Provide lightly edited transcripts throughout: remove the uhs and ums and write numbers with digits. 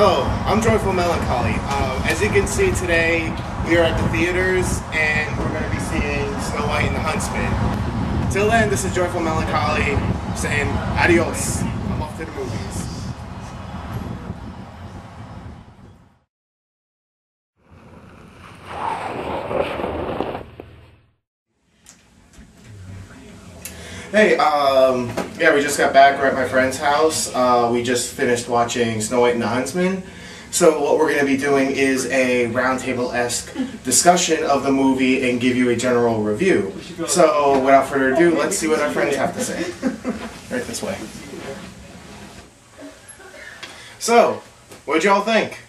Hello, I'm Joyful Melancholy. As you can see today, we are at the theaters and we're going to be seeing Snow White and the Huntsman. Till then, this is Joyful Melancholy saying adios. I'm off to the movies. Hey, yeah, we just got back. We're at my friend's house. We just finished watching Snow White and the Huntsman. So what we're going to be doing is a roundtable-esque discussion of the movie and give you a general review. So without further ado, let's see what our friends have to say. Right this way. So, what'd y'all think?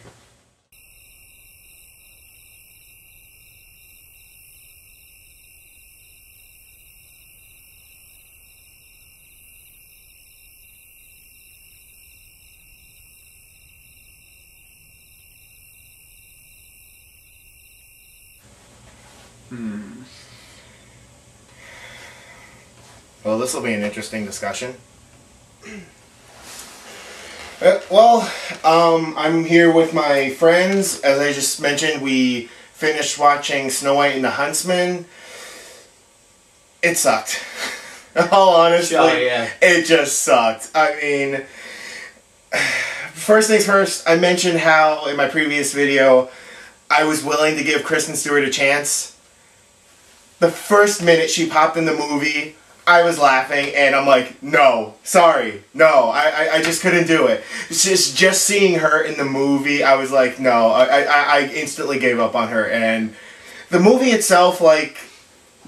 Well, this will be an interesting discussion. I'm here with my friends. As I just mentioned, we finished watching Snow White and the Huntsman. It sucked. In all honesty, It just sucked. I mean, first things first, I mentioned how in my previous video I was willing to give Kristen Stewart a chance. The first minute she popped in the movie, I was laughing, and I'm like, no, sorry, no, I just couldn't do it. It's just seeing her in the movie, I was like, no, I instantly gave up on her. And the movie itself, like,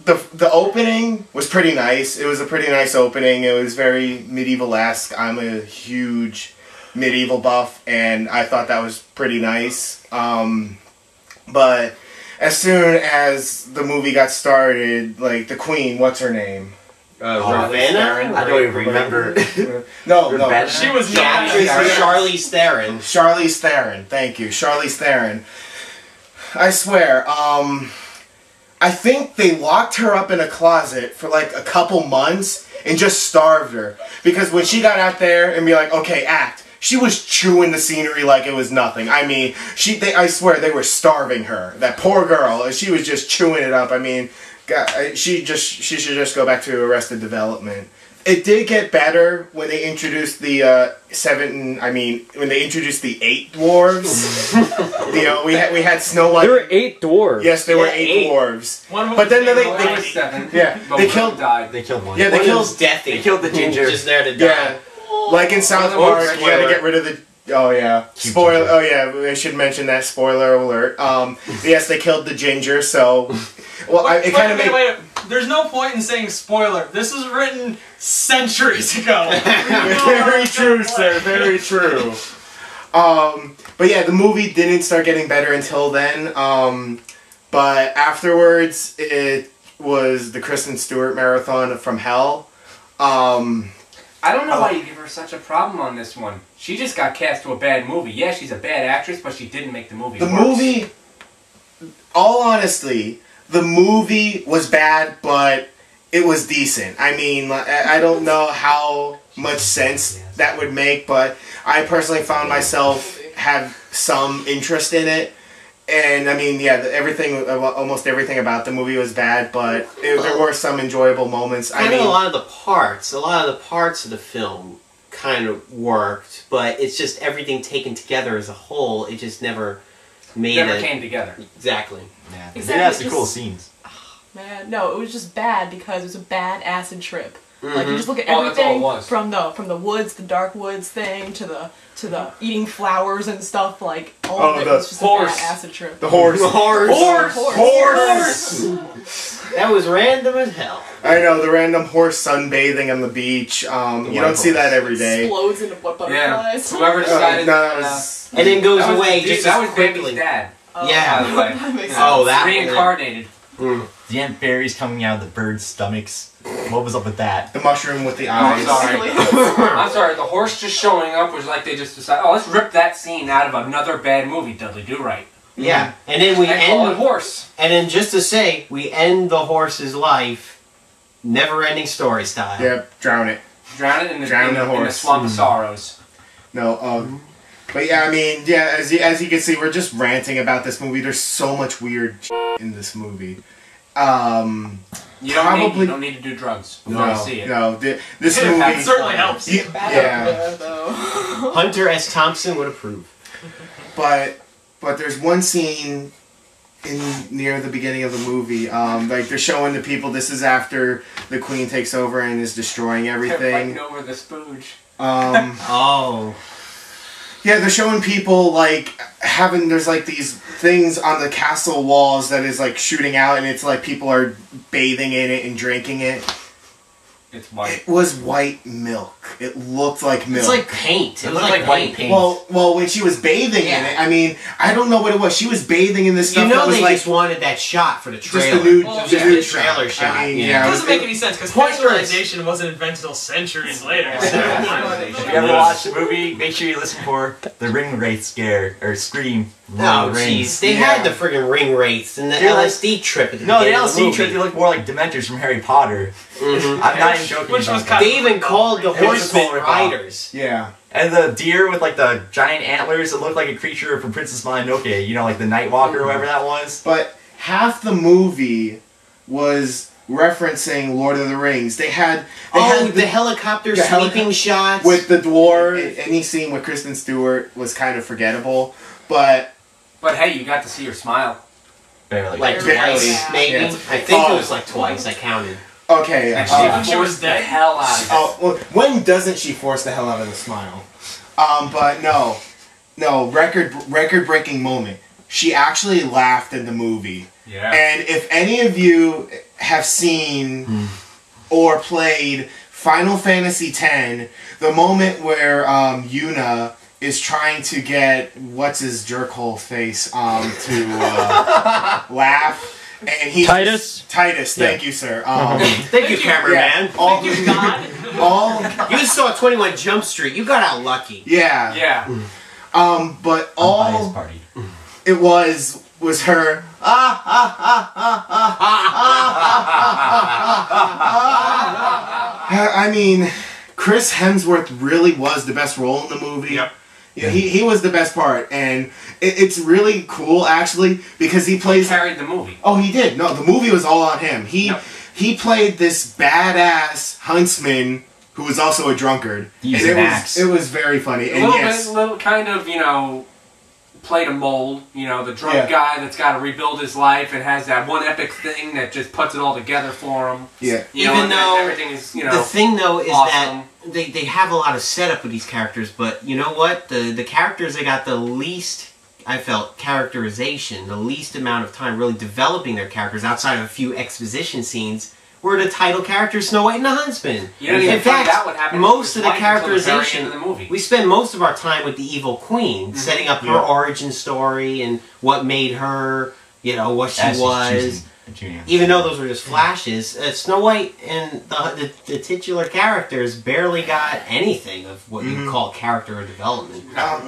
the opening was pretty nice. It was a pretty nice opening. It was very medieval-esque. I'm a huge medieval buff, and I thought that was pretty nice. But as soon as the movie got started, like, the queen, what's her name? Ravenna? I don't even remember. No. She was Charlize Theron. Charlize Theron, thank you. Charlize Theron. I swear, I think they locked her up in a closet for like a couple months and just starved her. Because when she got out there and be like, okay, act, she was chewing the scenery like it was nothing. I mean, I swear they were starving her. That poor girl, she was just chewing it up. I mean, God, she should just go back to Arrested Development. It did get better when they introduced the when they introduced the 8 dwarves. You know, we had Snow White. There were 8 dwarves. Yes, there were 8 dwarves. One of them but then they killed died. They killed one. Yeah, they killed Deathy. They killed the ginger. Just there to die. Yeah, like in South Park, you gotta get rid of the. Oh yeah, spoiler. Oh yeah, I should mention that. Spoiler alert. Yes, they killed the ginger. So, well, wait. There's no point in saying spoiler. This was written centuries ago. Very true, sir. Very true. But yeah, the movie didn't start getting better until then. But afterwards, it was the Kristen Stewart marathon from hell. I don't know why you give her such a problem on this one. She just got cast to a bad movie. Yeah, she's a bad actress, but she didn't make the movie worse. All honestly, the movie was bad, but it was decent. I mean, I don't know how much sense that would make, but I personally found myself have some interest in it. And I mean, yeah, almost everything about the movie was bad, but there were some enjoyable moments. A lot of the parts of the film kind of worked, but it's just everything taken together as a whole. It just never came together. Exactly. Yeah. Exactly. It has some cool scenes. Man, no, it was just bad because it was a bad acid trip. Like you just look at everything from the woods, the dark woods thing, to the eating flowers and stuff. Like all of it was just a bad acid trip. The horse. That was random as hell. I know, the random horse sunbathing on the beach. You don't see that every day. Explodes into butterflies. Yeah. Whoever decided and then goes away just that was quickly. Baby's dad. Yeah. By the way. That makes sense. That reincarnated. The ant fairies coming out of the birds' stomachs. What was up with that? The mushroom with the eyes. I'm sorry. The horse just showing up was like they just decided, oh, let's rip that scene out of another bad movie. Dudley Do Right. Yeah, and then we end the horse. And then just to say, we end the horse's life, never-ending story style. Yep, drown it. Drown it in the swamp of sorrows. No, But yeah, I mean, yeah, as you can see, we're just ranting about this movie. There's so much weird in this movie. You don't need to do drugs. You don't see it. No, this movie That certainly helps. Yeah. Hunter S. Thompson would approve. But there's one scene near the beginning of the movie, like they're showing the people. This is after the Queen takes over and is destroying everything. They're fighting over the spooge. Oh. Yeah, they're showing people like there's like these things on the castle walls that is like shooting out, and it's like people are bathing in it and drinking it. It's white. It was white milk. It looked like milk. It's like paint. It looked like white paint. Well, when she was bathing in it, I mean, I don't know what it was. She was bathing in this stuff. You know, that was they like, just wanted that shot for the trailer. Just the new trailer shot. I mean, It doesn't make any sense because pasteurization wasn't invented until centuries later. If you ever watch the movie, make sure you listen for the ring wraith scare or scream. Oh, jeez. They had the friggin' ring wraiths and the LSD trip at the beginning of the LSD trip, they look more like Dementors from Harry Potter. I'm not even joking. Which was They even called the Huntsman riders. Yeah. And the deer with like the giant antlers, it looked like a creature from Princess Mononoke, you know, like the Nightwalker or whatever that was. But half the movie was referencing Lord of the Rings. They had the helicopter sweeping shots with the dwarf. Any scene with Kristen Stewart was kind of forgettable, but hey, you got to see her smile. Barely. like twice, maybe. Yeah. I think it was like twice. I counted. okay. She was the dead. hell out of it. Oh, well, when doesn't she force the hell out of the smile? But no, record-breaking moment. She actually laughed in the movie. Yeah. And if any of you have seen or played Final Fantasy X, the moment where Yuna is trying to get what's his jerkhole face to laugh. And he's Titus? Titus, thank you, sir. Thank you, cameraman. Thank you, God. You saw 21 Jump Street. You got out lucky. Yeah. Yeah. But all Party. it was her. I mean, Chris Hemsworth really was the best role in the movie. Yep. Yeah, he was the best part, and it's really cool actually because he plays. He carried the movie. Oh, he did. No, the movie was all on him. He played this badass huntsman who was also a drunkard. He's and an axe. it was very funny. A And little yes, bit, little kind of, played a mold. The drunk guy that's got to rebuild his life and has that one epic thing that just puts it all together for him. Yeah. Even though everything is, the thing though is awesome. that they have a lot of setup with these characters, but you know what? The characters that got the least, I felt, characterization, the least amount of time really developing their characters outside of a few exposition scenes were the title characters, Snow White and the Huntsman. You don't even In find fact, out what happened most to of the his wife until the very characterization, end of the movie. we spend most of our time with the evil queen, setting up her origin story and what made her, what she was. Even though those were just flashes, Snow White and the titular characters barely got anything of what you could call character or development. No.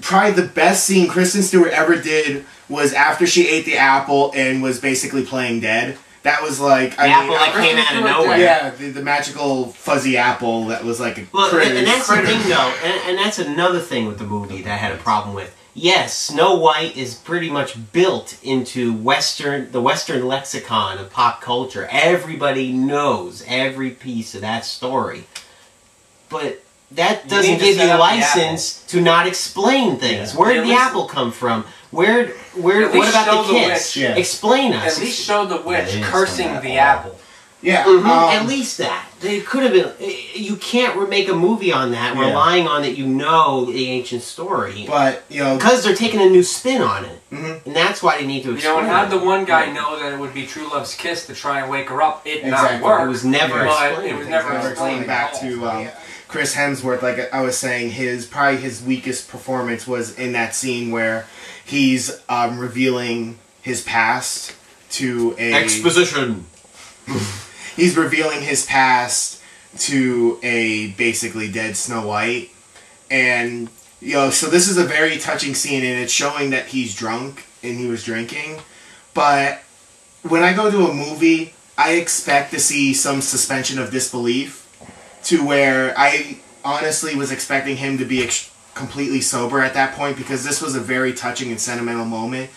Probably the best scene Kristen Stewart ever did was after she ate the apple and was basically playing dead. That was like The apple that came out of nowhere. Yeah, the magical fuzzy apple that was like a critter. And that's the thing, though, and that's another thing with the movie that I had a problem with. Yes, Snow White is pretty much built into the Western lexicon of pop culture. Everybody knows every piece of that story. But that doesn't give you license to not explain things. Yeah. Where did the apple come from? What about the kiss? Yeah. Explain us. At least show the witch cursing the apple. Yeah. At least that. They could have been... You can't make a movie on that relying on that the ancient story. But, Because they're taking a new spin on it. And that's why they need to explain And how'd the one guy know that it would be True Love's kiss to try and wake her up? It Exactly. not work. It was never explained. It was never going explained back at all. to Chris Hemsworth, like I was saying, probably his weakest performance was in that scene where he's revealing his past to a... Exposition! He's revealing his past to a basically dead Snow White. And, so this is a very touching scene, and it's showing that he's drunk and he was drinking. But when I go to a movie, I expect to see some suspension of disbelief to where honestly was expecting him to be completely sober at that point, because this was a very touching and sentimental moment.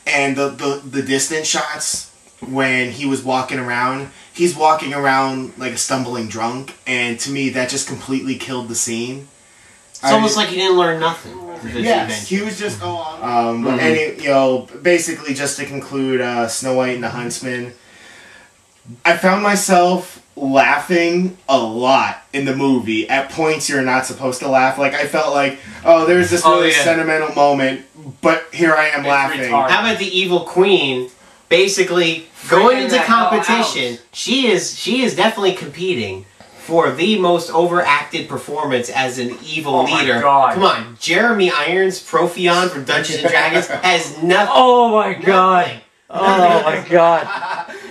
And the distance shots when he was walking around, he's walking around like a stumbling drunk, and to me that just completely killed the scene. It's almost like he didn't learn nothing. Yes, he was just but basically just to conclude, Snow White and the Huntsman, I found myself laughing a lot in the movie at points you're not supposed to laugh. Like, I felt like, oh, there's this really sentimental moment, but here I am laughing. How about the evil queen basically going into competition? She is definitely competing for the most overacted performance as an evil leader. My God. Come on, Jeremy Irons, Profion from Dungeons and Dragons, has nothing. Oh my God. Oh my God.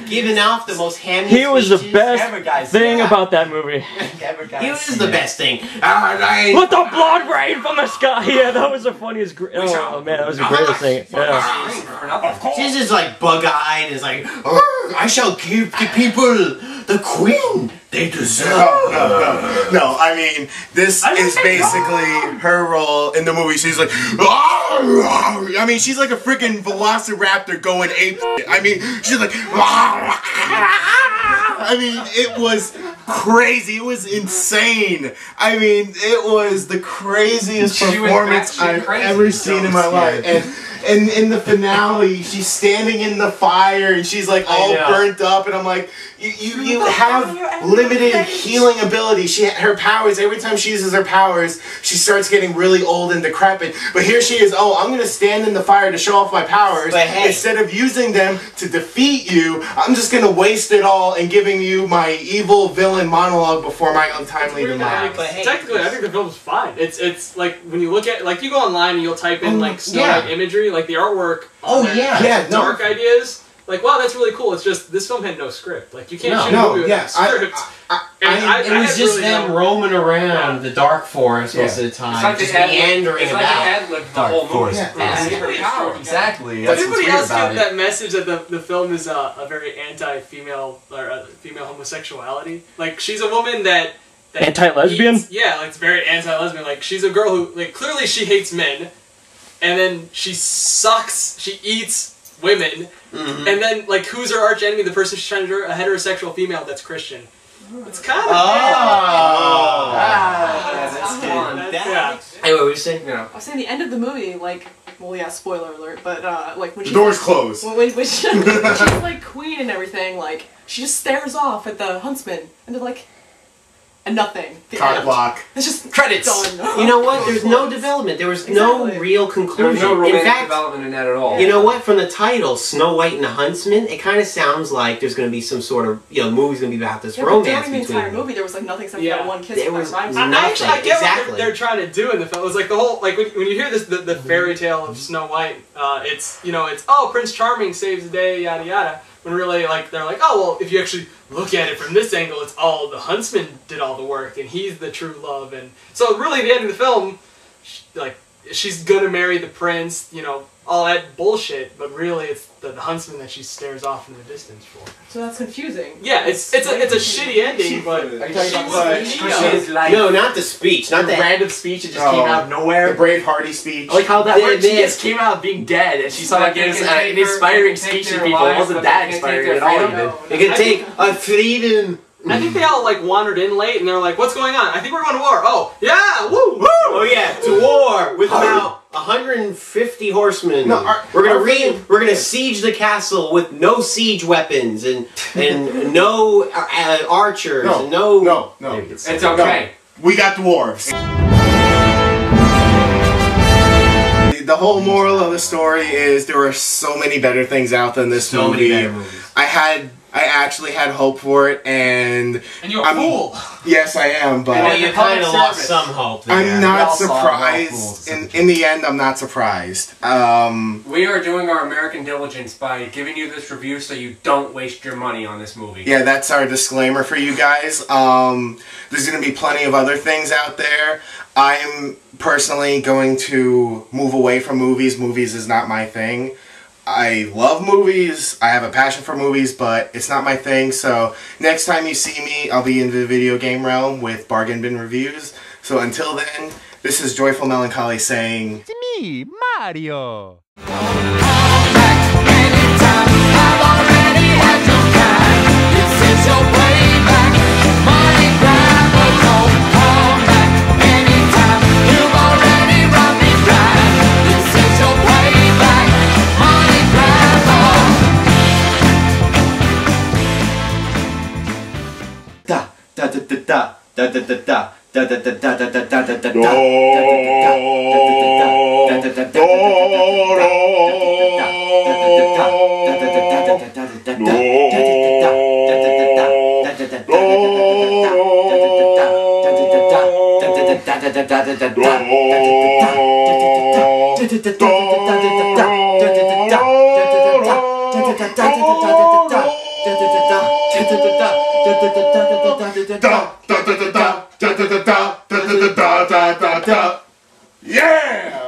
Giving off the most hammy He was the speeches. best thing about that movie. He was the best thing. With the blood rain from the sky. Yeah, that was the funniest. Oh man, that was the greatest thing. Yeah. She's just like bug-eyed. Is like, I shall give the people the queen they deserve. No. I mean, this is basically her role in the movie. She's like, I mean, she's like a freaking velociraptor going ape. I mean, she's like, I mean, it was crazy. It was insane. I mean, it was the craziest performance I've ever seen in my life. And in the finale, she's standing in the fire and she's like all burnt up, and I'm like, you have limited healing ability. Her powers, every time she uses her powers, she starts getting really old and decrepit. But here she is, oh, I'm gonna stand in the fire to show off my powers. But hey, instead of using them to defeat you, I'm just gonna waste it all and giving you my evil villain monologue before my untimely demise. Hey, technically, I think the film's fine. It's like when you look at, like, you go online and you'll type in like Snow White imagery, like the artwork. Dark ideas. Like, wow, that's really cool. It's just this film had no script. Like, you can't shoot a movie without a script. It was just them roaming around the dark forest most of the time, like just meandering about. The whole forest. Exactly. Does anybody else get that message that the film is a very anti-female or female homosexuality? Like, she's a woman that anti-lesbian? Yeah, like, it's very anti-lesbian. Like, she's a girl who, like, clearly she hates men, and then she sucks. She eats women, and then, like, who's her arch enemy? The person she's trying to do, a heterosexual female that's Christian. It's kind of that's fun. Hey, what were you saying? I was saying the end of the movie, like, well, yeah, spoiler alert, but like when the door's closed. When she's like queen and everything, like she just stares off at the huntsman, and they're like. And nothing. Cock block. It's just credits. Done. You know what? There's no development. There was no real conclusion. There was no romantic in fact, development in that at all. You know what? From the title, Snow White and the Huntsman, it kind of sounds like there's going to be some sort of, the movie's going to be about this romance during the between entire movie, there was like nothing except that one kiss. There was I get what they're trying to do in the film. It was like the whole, like when you hear this, the fairy tale of Snow White, it's oh, Prince Charming saves the day, yada yada. When really, like, they're like, oh, well, if you actually look at it from this angle, it's all the huntsman did all the work, and he's the true love. And so really, at the end of the film, she's gonna marry the prince, all that bullshit, but really it's the huntsman that she stares off in the distance for. So that's confusing. Yeah, it's a shitty ending, but no, not the speech, not the random speech. It just came out of nowhere. The brave hearty speech. Like how that worked. She just came out of being dead, and she saw like an inspiring speech to people. It wasn't that inspiring at all. It could take a freedom. I think they all wandered in late, and they're like, "What's going on? I think we're going to war." Oh yeah, woo, woo! Oh yeah, to war with about 150 horsemen. No, we're gonna siege the castle with no siege weapons and no archers. No. It's okay. We got dwarves. The whole moral of the story is there were so many better things out than this movie. So many better movies. I actually had hope for it, and you're a fool. Yes, I am, but you kind of lost some hope there. I'm not surprised. In the end, I'm not surprised. We are doing our American diligence by giving you this review so you don't waste your money on this movie. Yeah, that's our disclaimer for you guys. There's going to be plenty of other things out there. I'm personally going to move away from movies. Movies is not my thing. I love movies, I have a passion for movies, but it's not my thing, so next time you see me, I'll be in the video game realm with Bargain Bin Reviews, So until then, this is Joyful Melancholy saying, It's me, Mario. Yeah!